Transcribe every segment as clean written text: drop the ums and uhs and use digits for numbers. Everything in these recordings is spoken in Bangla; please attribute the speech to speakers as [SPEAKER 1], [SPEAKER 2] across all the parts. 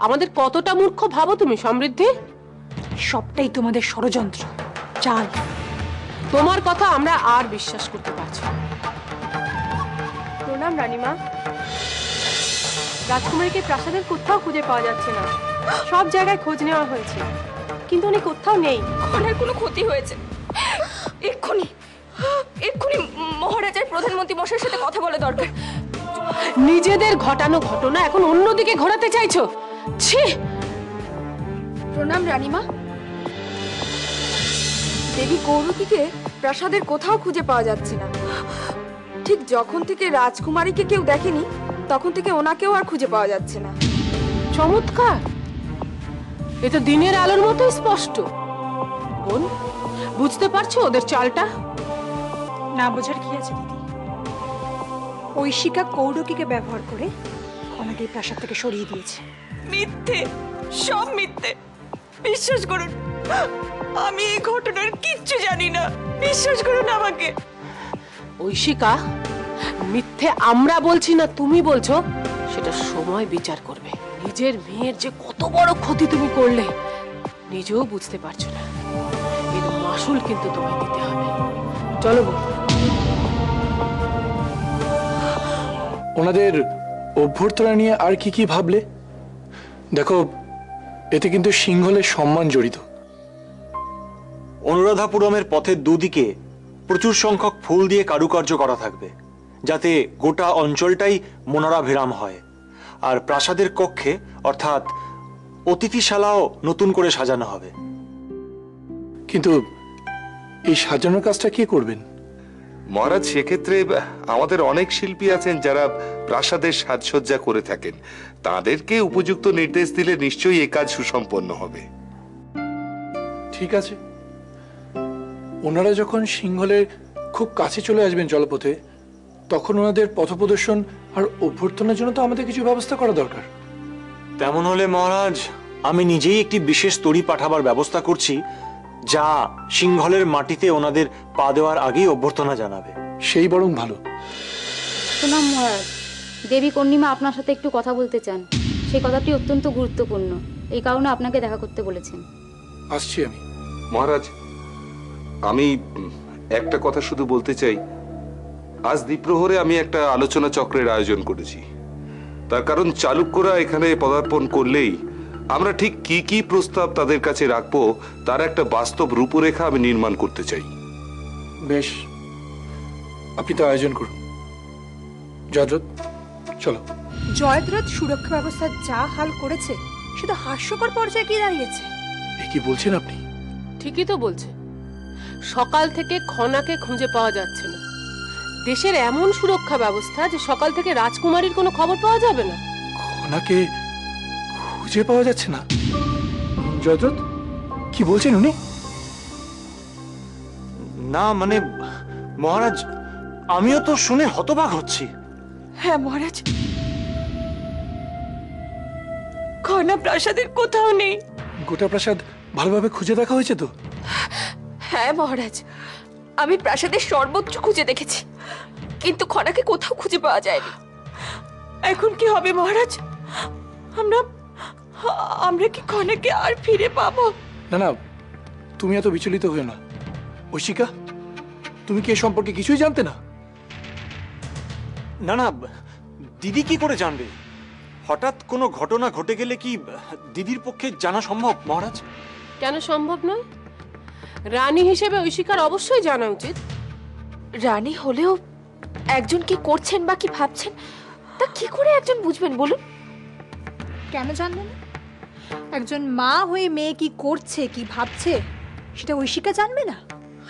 [SPEAKER 1] আমাদের কতটা মূর্খ ভাবো তুমি সমৃদ্ধি।
[SPEAKER 2] সবটাই তোমাদের ষড়যন্ত্র, চাল।
[SPEAKER 1] তোমার কথা আমরা আর বিশ্বাস করতে পারছি না।
[SPEAKER 3] প্রণাম রানীমা। রাজকুমারীকে প্রাসাদের কোথাও খুঁজে পাওয়া যাচ্ছে না। সব জায়গায় খোঁজ নেওয়া হয়েছে, কিন্তু উনি কোথাও নেই।
[SPEAKER 4] ওনার কোনো ক্ষতি হয়েছে। এক্ষুনি এক্ষুনি মহারাজার প্রধানমন্ত্রী মশাইয়ের সাথে কথা বলা দরকার।
[SPEAKER 1] নিজেদের ঘটানো ঘটনা এখন অন্যদিকে ঘোরাতে চাইছো। ছি।
[SPEAKER 4] প্রণাম রানীমা। দেবী কৌরুকীকে প্রাসাদের কোথাও খুঁজে পাওয়া যাচ্ছে না। ঠিক যখন থেকে রাজকুমারীকে কেউ দেখেনি তখন থেকে ওনাকেও আর খুঁজে পাওয়া যাচ্ছে না।
[SPEAKER 1] চমৎকার, এ তো দিনের আলোর মতো স্পষ্ট। বোন, বুঝতে পারছো ওদের চালটা?
[SPEAKER 2] না বোঝার কি আছে দিদি? ঐশিকা কৌরকীকে ব্যবহার করে ওনাকে প্রাসাদ থেকে সরিয়ে দিয়েছে।
[SPEAKER 4] মিথ্যে, সব মিথ্যে। বিশ্বাস করুন, আমি এই ঘটনার কিচ্ছু জানি না। বিশ্বাস করুন আমাকে।
[SPEAKER 1] ঐশিকা, মিথ্যে আমরা বলছি না তুমি বলছো, সেটা সময় বিচার করবে। নিজের মেয়ের যে কত বড় ক্ষতি তুমি করলে নিজেও বুঝতে পারছো না। এর মাসুল কিন্তু তোমায় দিতে হবে। চলো বোন।
[SPEAKER 5] ওনাদের অভ্যর্থনা নিয়ে আর কি কি ভাবলে? দেখো, এতে কিন্তু সিংহলের সম্মান জড়িত।
[SPEAKER 6] অনুরাধাপুরমের পথের দুদিকে প্রচুর সংখ্যক ফুল দিয়ে কারুকার্য করা থাকবে, যাতে গোটা অঞ্চলটাই মনোরাভিরাম হয়। আর প্রাসাদের কক্ষে অর্থাৎ অতিথিশালাও নতুন করে সাজানো হবে।
[SPEAKER 5] কিন্তু এই সাজানোর কাজটা কে করবেন?
[SPEAKER 7] মহারাজ, সেক্ষেত্রে আমাদের অনেক শিল্পী আছেন যারা প্রাসাদের সাজসজ্জা করে থাকেন। তাদেরকে উপযুক্ত নির্দেশ দিলে নিশ্চয়ই এই কাজ সুসম্পন্ন হবে।
[SPEAKER 5] ঠিক আছে, ওনারা যখন সিংহলের খুব কাছে চলে আসবেন জলপথে, তখন ওনাদের পথপ্রদর্শন আর অভ্যর্থনার জন্য তো আমাদের কিছু ব্যবস্থা করা দরকার।
[SPEAKER 6] তেমন হলে মহারাজ, আমি নিজেই একটি বিশেষ তরী পাঠাবার ব্যবস্থা করছি, যা সিংহলের মাটিতে ওনাদের পা দেওয়ার আগেই অভ্যর্থনা জানাবে।
[SPEAKER 5] সেই বরং ভালো।
[SPEAKER 8] প্রণাম মহারাজ। দেবী কর্ণিমা আপনার সাথে একটু কথা বলতে চান। সেই কথাটি অত্যন্ত গুরুত্বপূর্ণ, এই কারণে আপনাকে দেখা করতে বলেছেন।
[SPEAKER 5] আসছি আমি।
[SPEAKER 7] মহারাজ, আমি একটা কথা শুধু বলতে চাই। আজ দ্বিপ্রহরে আমি একটা আলোচনা চক্রের আয়োজন করেছি। তার কারণ চালুক্যরা এখানে পদার্পণ করলেই আমরা ঠিক কি কি প্রস্তাব তাদের কাছে রাখবো তার একটা বাস্তব রূপরেখা আমি নির্মাণ করতে চাই।
[SPEAKER 5] বেশ, আপনি তো আয়োজন করুন। জয়দ্রথ, চলো।
[SPEAKER 2] জয়দ্রথ সুরক্ষা ব্যবস্থা যা হাল করেছে সেটা হাস্যকর পর্যায়ে গিয়ে দাঁড়িয়েছে।
[SPEAKER 5] এ কি বলছেন আপনি?
[SPEAKER 1] ঠিকই তো বলছে। সকাল থেকে খনাকে খুঁজে পাওয়া যাচ্ছে না। দেশের এমন সুরক্ষা ব্যবস্থা যে সকাল থেকে রাজকুমারীর কোনো খবর পাওয়া যাবে না।
[SPEAKER 5] খনাকে খুঁজে পাওয়া যাচ্ছে না? জয়দ্রথ, কি বলছেন উনি?
[SPEAKER 6] না মানে মহারাজ, আমিও তো শুনে হতবাক হচ্ছি।
[SPEAKER 4] হ্যাঁ মহারাজ, খনা প্রাসাদের কোথাও নেই।
[SPEAKER 5] গোটা প্রাসাদ ভালোভাবে খুঁজে দেখা হয়েছে তো?
[SPEAKER 4] হ্যাঁ মহারাজ, আমি প্রাসাদের সর্বত্র খুঁজে দেখেছি, কিন্তু খনাকে কোথাও খুঁজে পাওয়া যায়নি। এখন কি হবে মহারাজ? আমরা কি খনাকে আর ফিরে পাবো?
[SPEAKER 5] না না, তুমি এত বিচলিত হও না। ঐশিকা, তুমি কি এ সম্পর্কে কিছুই জানতে না?
[SPEAKER 6] না না, দিদি কি করে জানবে? হঠাৎ কোনো ঘটনা ঘটে গেলে কি দিদির পক্ষে জানা সম্ভব মহারাজ?
[SPEAKER 1] কেন সম্ভব নয়? রানী হিসেবে ঐশিকার অবশ্যই জানা উচিত।
[SPEAKER 4] রানী হলেও একজন কি করছেন বা কি ভাবছেন তা কি করে একজন বুঝবেন বলুন?
[SPEAKER 2] কেন জানবে না? একজন মা হয়ে মেয়ে কি করছে, কি ভাবছে, সেটা ঐশিকা জানবে না?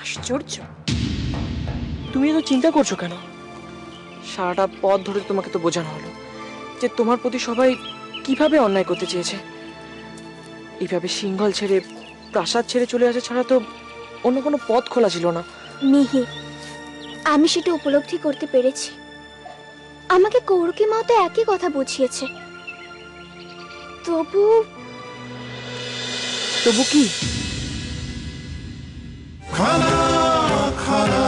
[SPEAKER 2] আশ্চর্য।
[SPEAKER 3] তুমি এত চিন্তা করছো কেন? সারাটা পথ ধরে তোমাকে তো বোঝানো হলো যে তোমার প্রতি সবাই কিভাবে অন্যায় করতে চেয়েছে। এইভাবে সিংহল ছেড়ে, প্রাসাদ ছেড়ে চলে আসা ছাড়া তো অন্য কোনো পথ খোলা ছিল না।
[SPEAKER 9] মিহি, আমি সেটা উপলব্ধি করতে পেরেছি। আমাকে কৌরকী মা তো একই কথা বুঝিয়েছে। তবু
[SPEAKER 3] কি?
[SPEAKER 10] খানা খানা